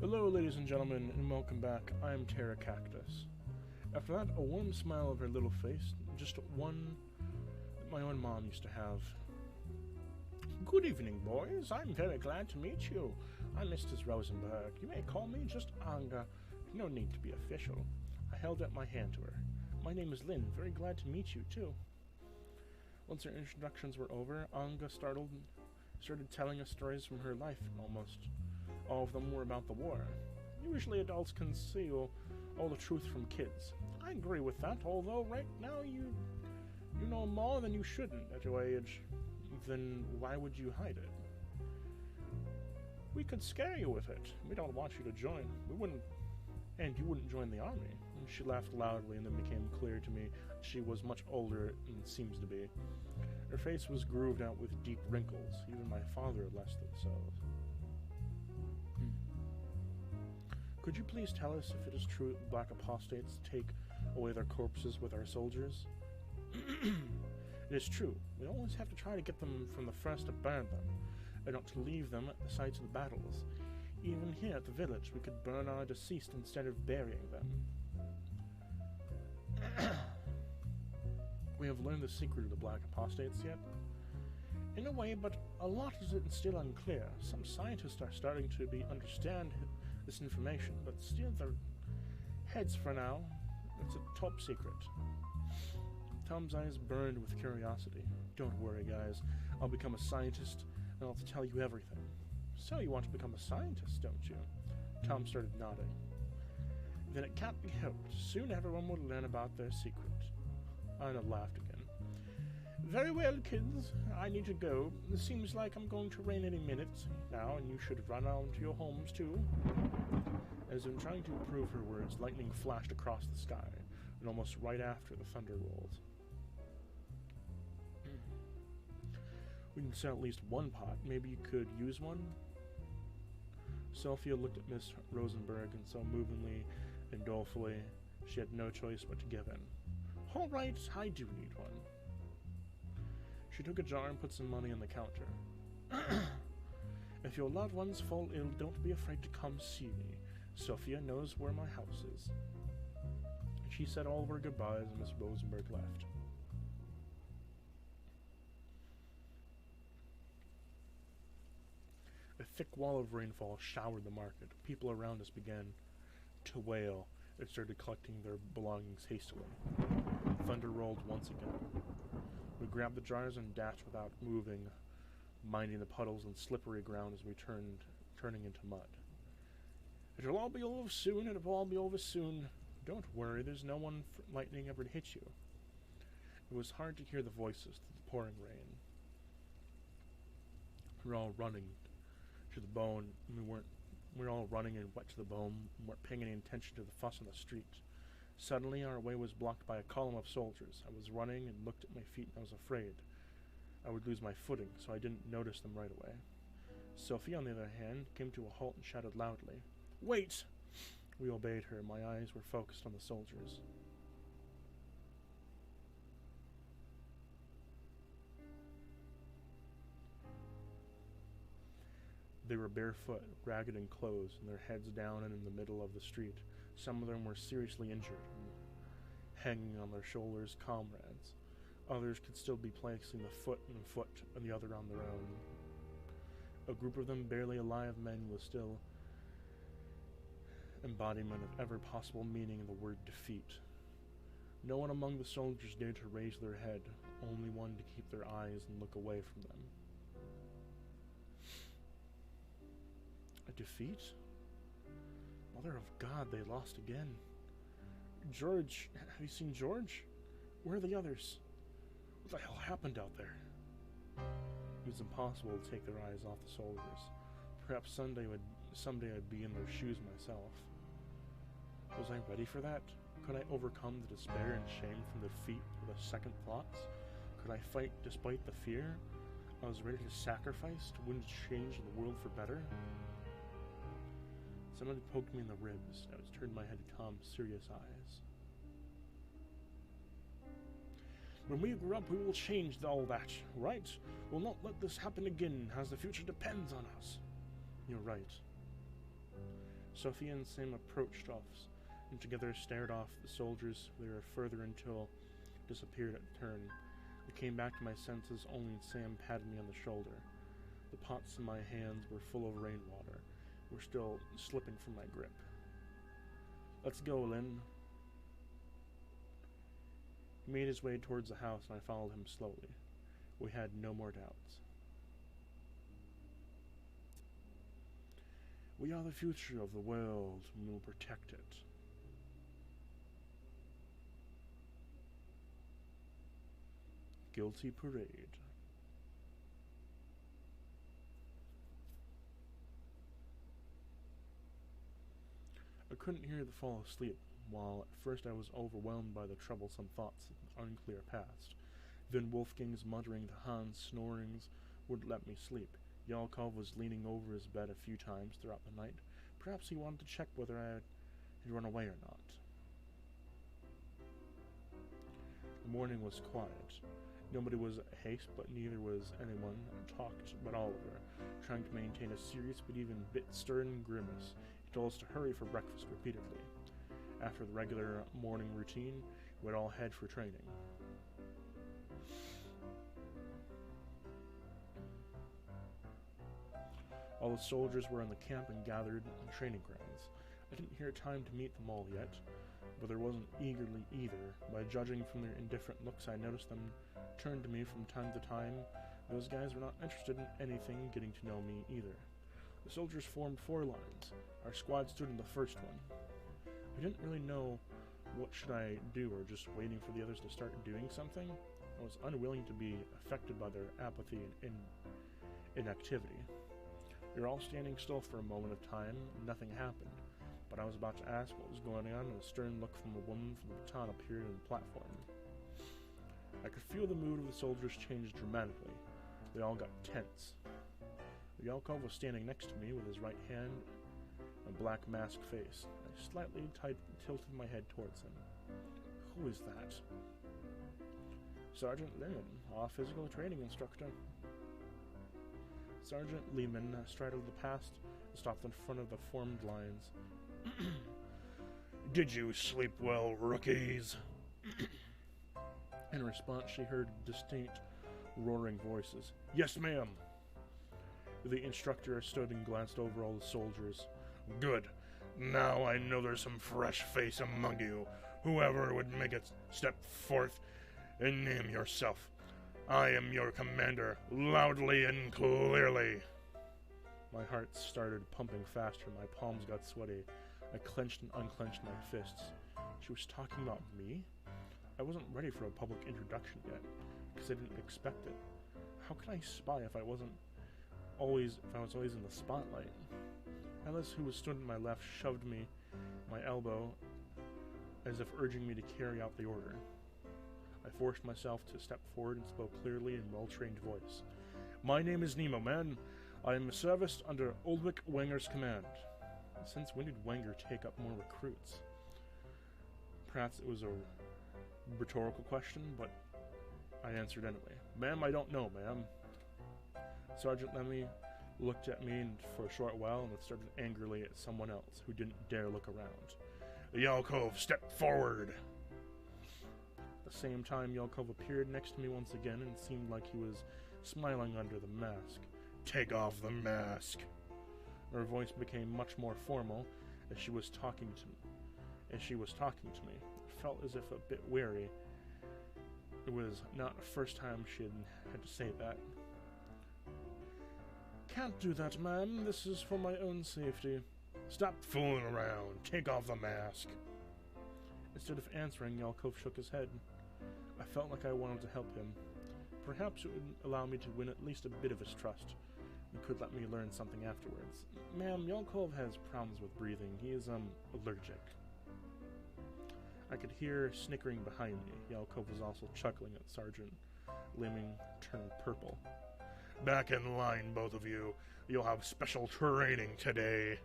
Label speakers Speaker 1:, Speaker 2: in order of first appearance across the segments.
Speaker 1: Hello, ladies and gentlemen, and welcome back. I am Terra Cactus. After that, a warm smile of her little face, just one that my own mom used to have. Good evening, boys. I'm very glad to meet you. I'm Mrs. Rosenberg. You may call me just Anga. No need to be official. I held out my hand to her. My name is Lynn. Very glad to meet you, too. Once our introductions were over, Anga started telling us stories from her life, almost. All of them were about the war. Usually adults conceal all the truth from kids. I agree with that, although right now you know more than you shouldn't at your age. Then why would you hide it? We could scare you with it. We don't want you to join. And you wouldn't join the army. And she laughed loudly, and then became clear to me she was much older than seems to be. Her face was grooved out with deep wrinkles, even my father less than so. Could you please tell us if it is true that black apostates take away their corpses with our soldiers? It is true. We always have to try to get them from the first to burn them, and not to leave them at the sites of the battles. Even here at the village, we could burn our deceased instead of burying them. We have learned the secret of the black apostates yet? In a way, but a lot is still unclear. Some scientists are starting to understand this information, but still their heads for now. It's a top secret. Tom's eyes burned with curiosity. Don't worry, guys. I'll become a scientist, and I'll tell you everything. So you want to become a scientist, don't you? Tom started nodding. Then it can't be helped. Soon everyone will learn about their secret. Anna laughed again. Very well, kids. I need to go. It seems like I'm going to rain any minute now, and you should run on to your homes, too. As in trying to prove her words, lightning flashed across the sky, and almost right after the thunder rolled. We can sell at least one pot. Maybe you could use one? Sophia looked at Miss Rosenberg and so movingly and dolefully she had no choice but to give in. All right, I do need one. She took a jar and put some money on the counter. If your loved ones fall ill, don't be afraid to come see me. Sophia knows where my house is. She said all of her goodbyes and Miss Rosenberg left. A thick wall of rainfall showered the market. People around us began to wail and started collecting their belongings hastily. Thunder rolled once again. We grabbed the jars and dashed without moving, minding the puddles and slippery ground as we turning into mud. It'll all be over soon, it'll all be over soon. Don't worry, there's no one lightning ever to hit you. It was hard to hear the voices through the pouring rain. We were all running to the bone. We were all running and wet to the bone, and weren't paying any attention to the fuss on the street. Suddenly, our way was blocked by a column of soldiers. I was running and looked at my feet, and I was afraid I would lose my footing, so I didn't notice them right away. Sophie, on the other hand, came to a halt and shouted loudly, "Wait!" We obeyed her. My eyes were focused on the soldiers. They were barefoot, ragged and clothes, and their heads down and in the middle of the street. Some of them were seriously injured, and hanging on their shoulders comrades. Others could still be placing the foot and the other on their own. A group of them, barely alive men, was still embodiment of ever possible meaning in the word defeat. No one among the soldiers dared to raise their head, only one to keep their eyes and look away from them. A defeat? Mother of God, they lost again. George, have you seen George? Where are the others? What the hell happened out there? It was impossible to take their eyes off the soldiers. Perhaps someday I'd be in their shoes myself. Was I ready for that? Could I overcome the despair and shame from defeat with a second thoughts? Could I fight despite the fear? I was ready to sacrifice to win change in the world for better. Someone poked me in the ribs. I turned my head to Tom's serious eyes. When we grow up, we will change all that, right? We'll not let this happen again, as the future depends on us. You're right. Sophia and Sam approached us, and together stared off the soldiers they were further until disappeared at the turn. I came back to my senses only as Sam patted me on the shoulder. The pots in my hands were full of rainwater, were still slipping from my grip. "Let's go, Lynn." He made his way towards the house, and I followed him slowly. We had no more doubts. "We are the future of the world, and we will protect it." Guilty Parade. I couldn't hear the fall asleep, while at first I was overwhelmed by the troublesome thoughts of an unclear past. Then Wolfgang's muttering to Hans' snorings wouldn't let me sleep. Yakov was leaning over his bed a few times throughout the night. Perhaps he wanted to check whether I had run away or not. The morning was quiet. Nobody was at haste, but neither was anyone, and talked but Oliver, trying to maintain a serious but even bit stern grimace. He told us to hurry for breakfast repeatedly. After the regular morning routine, we'd all head for training. All the soldiers were in the camp and gathered in training grounds. I didn't hear time to meet them all yet, but there wasn't eagerly either. By judging from their indifferent looks, I noticed them turn to me from time to time. Those guys were not interested in anything getting to know me either. The soldiers formed 4 lines. Our squad stood in the first one. I didn't really know what should I do, or just waiting for the others to start doing something. I was unwilling to be affected by their apathy and inactivity. We were all standing still for a moment of time, and nothing happened. But I was about to ask what was going on, and a stern look from a woman from the baton appeared on the platform. I could feel the mood of the soldiers change dramatically. They all got tense. Yakov was standing next to me with his right hand and a black masked face. I slightly tilted my head towards him. "Who is that?" "Sergeant Lehman, our physical training instructor." Sergeant Lehman straddled the past and stopped in front of the formed lines. "Did you sleep well, rookies?" In response, she heard distinct, roaring voices. "Yes, ma'am." The instructor stood and glanced over all the soldiers. "Good. Now I know there's some fresh face among you. Whoever would make it step forth and name yourself. I am your commander, loudly and clearly." My heart started pumping faster. My palms got sweaty. I clenched and unclenched my fists. She was talking about me? I wasn't ready for a public introduction yet, because I didn't expect it. How could I spy if I was always in the spotlight? Alice, who was stood at my left, shoved me my elbow as if urging me to carry out the order. I forced myself to step forward and spoke clearly in well-trained voice. "My name is Nemo, man. I am serviced under Ulrich Wenger's command." Since when did Wenger take up more recruits? Perhaps it was a rhetorical question, but I answered anyway. "Ma'am, I don't know, ma'am." Sergeant Lemmy looked at me for a short while and then started angrily at someone else who didn't dare look around. "Yakov, step forward!" At the same time, Yakov appeared next to me once again and seemed like he was smiling under the mask. "Take off the mask!" Her voice became much more formal as she was talking to me. It felt as if a bit weary. It was not the first time she had to say that. "Can't do that, ma'am. This is for my own safety." "Stop fooling around. Take off the mask." Instead of answering, Yakov shook his head. I felt like I wanted to help him. Perhaps it would allow me to win at least a bit of his trust, and could let me learn something afterwards. "Ma'am, Yakov has problems with breathing. He is, allergic." I could hear snickering behind me. Yakov was also chuckling at Sergeant Lemming turned purple. "Back in line, both of you. You'll have special training today."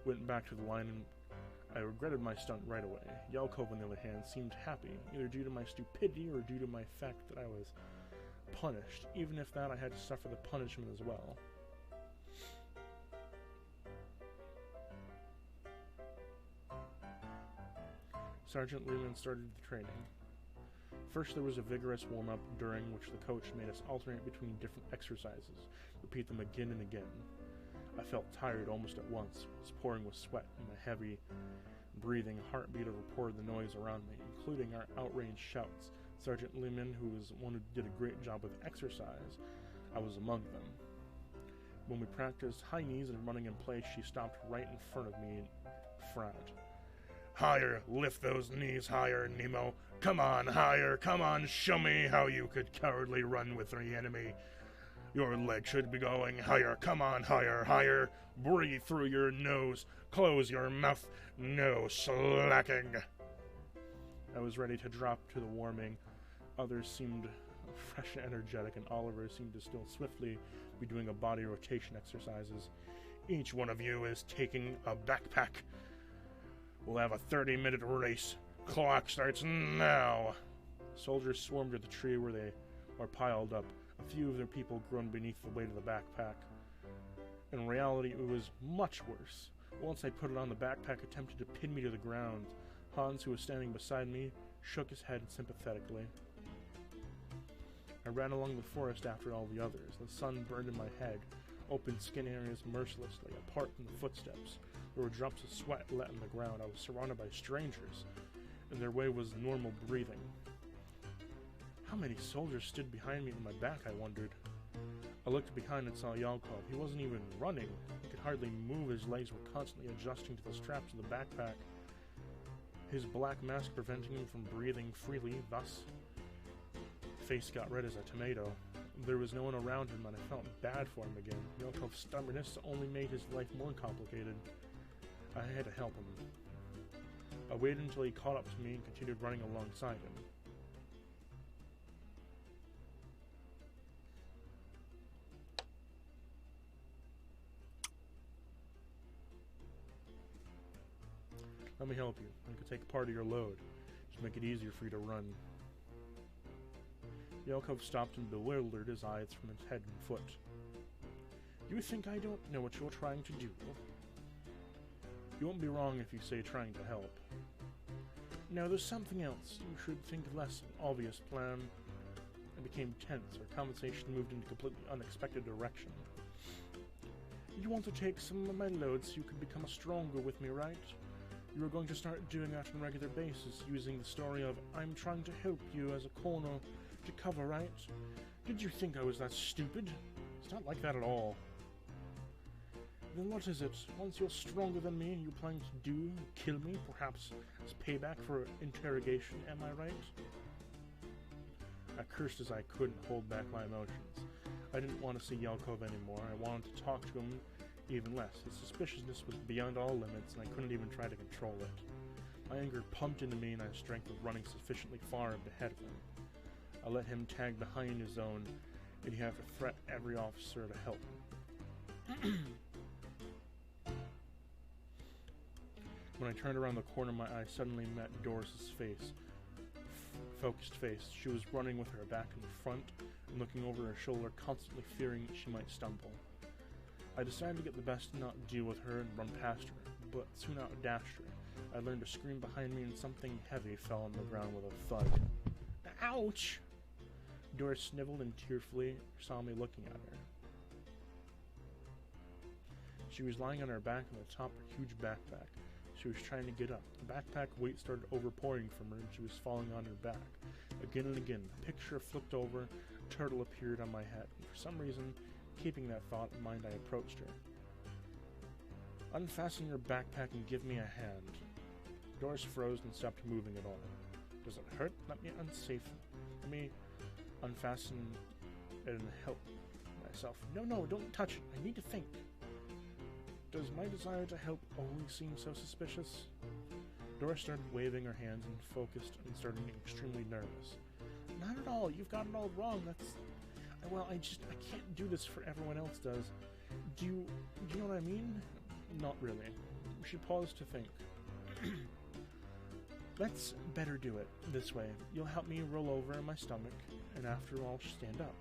Speaker 1: Went back to the line, and I regretted my stunt right away. Yakov, on the other hand, seemed happy, either due to my stupidity or due to my fact that I was punished. Even if that, I had to suffer the punishment as well. Sergeant Lehman started the training. First, there was a vigorous warm-up, during which the coach made us alternate between different exercises, repeat them again and again. I felt tired almost at once, was pouring with sweat, and my heavy breathing heartbeat reported the noise around me, including our outraged shouts. Sergeant Lehman, who was one who did a great job with exercise, I was among them. When we practiced high knees and running in place, she stopped right in front of me and frowned. "Higher, lift those knees higher, Nemo. Come on, higher, come on, show me how you could cowardly run with the enemy. Your leg should be going higher, come on, higher, higher. Breathe through your nose, close your mouth, no slacking." I was ready to drop to the warming. Others seemed fresh and energetic, and Oliver seemed to still swiftly be doing a body rotation exercises. "Each one of you is taking a backpack. We'll have a 30-minute race. Clock starts now." Soldiers swarmed to the tree where they were piled up. A few of their people groaned beneath the weight of the backpack. In reality, it was much worse. Once I put it on, the backpack attempted to pin me to the ground. Hans, who was standing beside me, shook his head sympathetically. I ran along the forest after all the others. The sun burned in my head, open skin areas mercilessly, apart from the footsteps. There were drops of sweat let on the ground. I was surrounded by strangers, and their way was normal breathing. How many soldiers stood behind me on my back, I wondered. I looked behind and saw Yalkov. He wasn't even running. He could hardly move. His legs were constantly adjusting to the straps of the backpack, his black mask preventing him from breathing freely. Thus, face got red as a tomato. There was no one around him, and I felt bad for him again. Yalkov's stubbornness only made his life more complicated. I had to help him. I waited until he caught up to me and continued running alongside him. "Let me help you. I could take part of your load. Just make it easier for you to run." Yalkov stopped and bewildered, his eyes from his head and foot. "You think I don't know what you're trying to do?" "You won't be wrong if you say trying to help." "No, there's something else. You should think of less obvious plan." I became tense. Our conversation moved in a completely unexpected direction. "You want to take some of my load so you can become stronger with me, right? You were going to start doing that on a regular basis, using the story of I'm trying to help you as a corner to cover, right? Did you think I was that stupid? It's not like that at all." "Then what is it? Once you're stronger than me, you plan to do? Kill me, perhaps as payback for interrogation, am I right?" I cursed as I couldn't hold back my emotions. I didn't want to see Yalkov anymore. I wanted to talk to him even less. His suspiciousness was beyond all limits, and I couldn't even try to control it. My anger pumped into me, and I strength of running sufficiently far ahead of him. I let him tag behind his own, and he'd have to threat every officer to help him. When I turned around the corner, my eye suddenly met Doris's face, focused face. She was running with her back in front and looking over her shoulder, constantly fearing she might stumble. I decided to get the best and not deal with her and run past her, but soon outdashed her. I learned a scream behind me, and something heavy fell on the ground with a thud. "Ouch!" Doris sniveled and tearfully saw me looking at her. She was lying on her back on the top of her huge backpack. She was trying to get up. The backpack weight started overpouring from her, and she was falling on her back. Again and again, the picture flipped over, a turtle appeared on my head, and for some reason, keeping that thought in mind, I approached her. "Unfasten your backpack and give me a hand." Doris froze and stopped moving at all. "Does it hurt? Let me unfasten it and help myself." No, don't touch it. I need to think." "Does my desire to help always seem so suspicious?" Doris started waving her hands and focused and started getting extremely nervous. "Not at all. You've got it all wrong. I can't do this for everyone else does. Do you know what I mean?" "Not really." She paused to think. "Let's better do it this way. You'll help me roll over in my stomach, and after I'll stand up.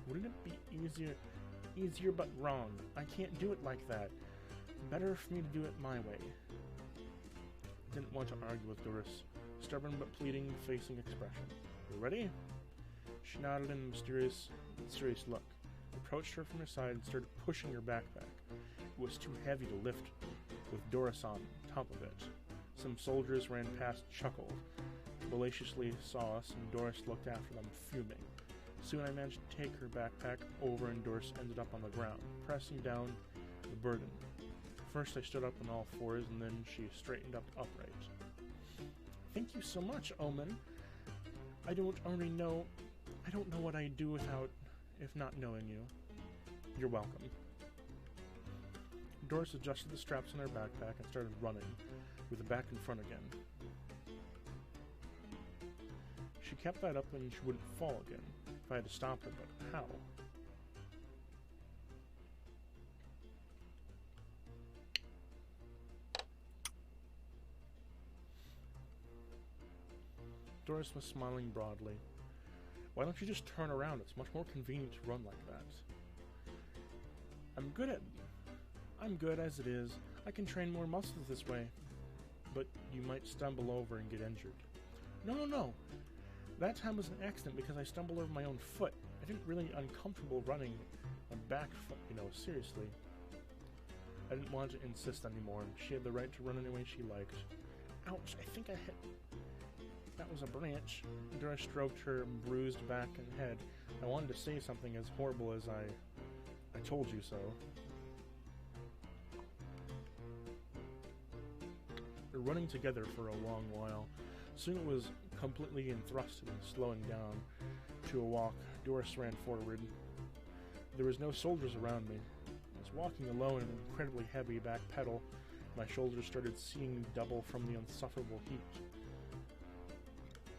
Speaker 1: Wouldn't it be easier but wrong? I can't do it like that. Better for me to do it my way." Didn't want to argue with Doris. Stubborn but pleading, facing expression. You ready? She nodded in a mysterious look. Approached her from her side and started pushing her backpack. It was too heavy to lift with Doris on top of it. Some soldiers ran past, chuckled, maliciously saw us, and Doris looked after them, fuming. Soon I managed to take her backpack over, and Doris ended up on the ground, pressing down the burden. First I stood up on all fours, and then she straightened up upright. Thank you so much, Omen. I don't know what I'd do if not knowing you. You're welcome. Doris adjusted the straps on her backpack and started running, with the back in front again. She kept that up and she wouldn't fall again. If I had to stop her, but how? Doris was smiling broadly. Why don't you just turn around? It's much more convenient to run like that. I'm good as it is. I can train more muscles this way. But you might stumble over and get injured. No. That time was an accident because I stumbled over my own foot. I didn't really uncomfortable running my back foot, seriously. I didn't want to insist anymore. She had the right to run any way she liked. Ouch, I think I hit... That was a branch. Doris stroked her bruised back and head. I wanted to say something as horrible as I told you so. We were running together for a long while. Soon it was completely enthrusted and slowing down to a walk. Doris ran forward. There was no soldiers around me. I was walking alone in an incredibly heavy back pedal. My shoulders started seeing double from the insufferable heat.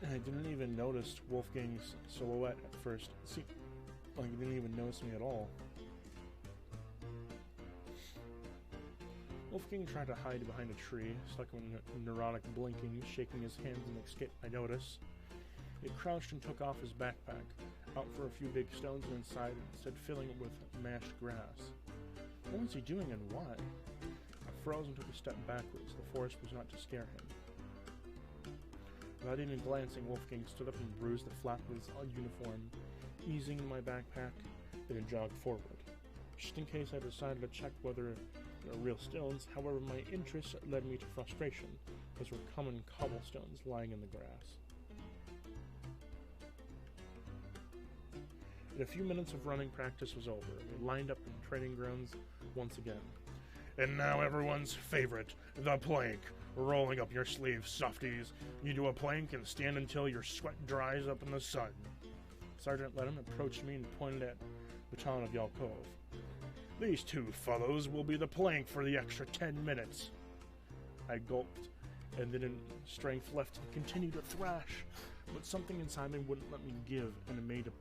Speaker 1: I didn't even notice Wolfgang's silhouette at first. He didn't even notice me at all. Wolfgang tried to hide behind a tree, stuck in neurotic blinking, shaking his hands and escaped my notice. He crouched and took off his backpack, out for a few big stones and inside, instead filling it with mashed grass. What was he doing and why? I froze and took a step backwards. The forest was not to scare him. Without even glancing, Wolfgang stood up and bruised the flap of his uniform, easing my backpack, then jogged forward. Just in case I decided to check whether they were real stones, however, my interest led me to frustration. Those were common cobblestones lying in the grass. In a few minutes of running, practice was over. We lined up in training grounds once again. And now everyone's favorite, the plank. Rolling up your sleeves, softies. You do a plank and stand until your sweat dries up in the sun. Sergeant Lennon approached me and pointed at Baton of Yalkov. These two fellows will be the plank for the extra 10 minutes. I gulped, and then in strength left to continue to thrash, but something inside me wouldn't let me give, and it made to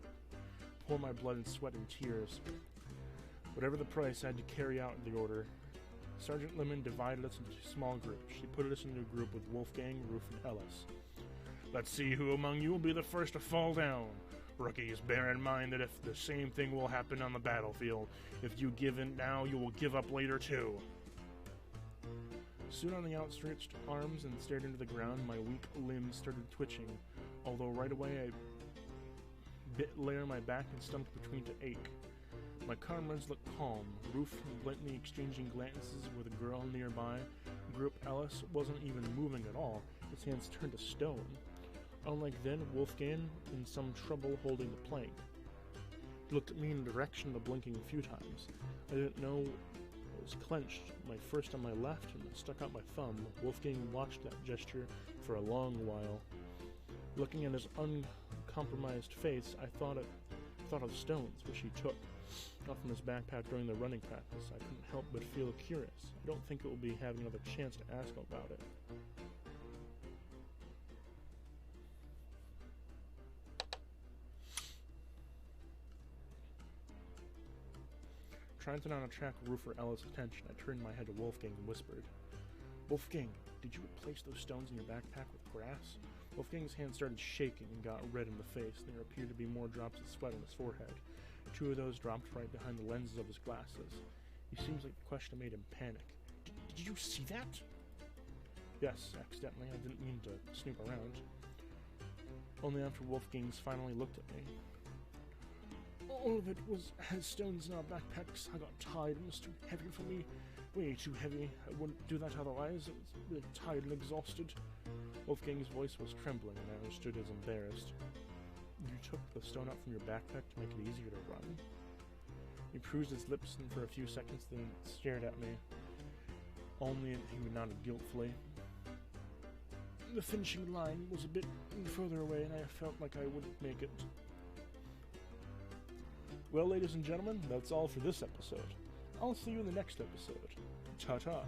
Speaker 1: pour my blood and sweat and tears. Whatever the price, I had to carry out the order. Sergeant Lemon divided us into small groups. She put us into a group with Wolfgang, Roof, and Ellis. Let's see who among you will be the first to fall down. Rookies, bear in mind that if the same thing will happen on the battlefield. If you give in now, you will give up later too. Soon on the outstretched arms and stared into the ground, my weak limbs started twitching, although right away I bit layer my back and stomach between to ache. My comrades looked calm, Roof bluntly exchanging glances with a girl nearby. Group Ellis wasn't even moving at all, his hands turned to stone. Unlike then, Wolfgang in some trouble holding the plank. He looked at me in the direction of the blinking a few times. I didn't know it was clenched, my first on my left, and stuck out my thumb. Wolfgang watched that gesture for a long while. Looking at his uncompromised face, I thought of stones, which he took off from his backpack during the running practice. I couldn't help but feel curious. I don't think it will be having another chance to ask him about it. Trying to not attract Roof or Ella's attention, I turned my head to Wolfgang and whispered, Wolfgang, did you replace those stones in your backpack with grass? Wolfgang's hand started shaking and got red in the face. There appeared to be more drops of sweat on his forehead. 2 of those dropped right behind the lenses of his glasses. He seems like the question made him panic. Did you see that? Yes, accidentally. I didn't mean to snoop around. Only after Wolfgang's finally looked at me. All of it was has stones in our backpacks. I got tired. It was too heavy for me. Way too heavy. I wouldn't do that otherwise. I was really tired and exhausted. Wolfgang's voice was trembling, and I understood as embarrassed. You took the stone out from your backpack to make it easier to run? He cruised his lips and for a few seconds, then stared at me. Only he nodded guiltfully. The finishing line was a bit further away, and I felt like I wouldn't make it. Well, ladies and gentlemen, that's all for this episode. I'll see you in the next episode. Ta-ta.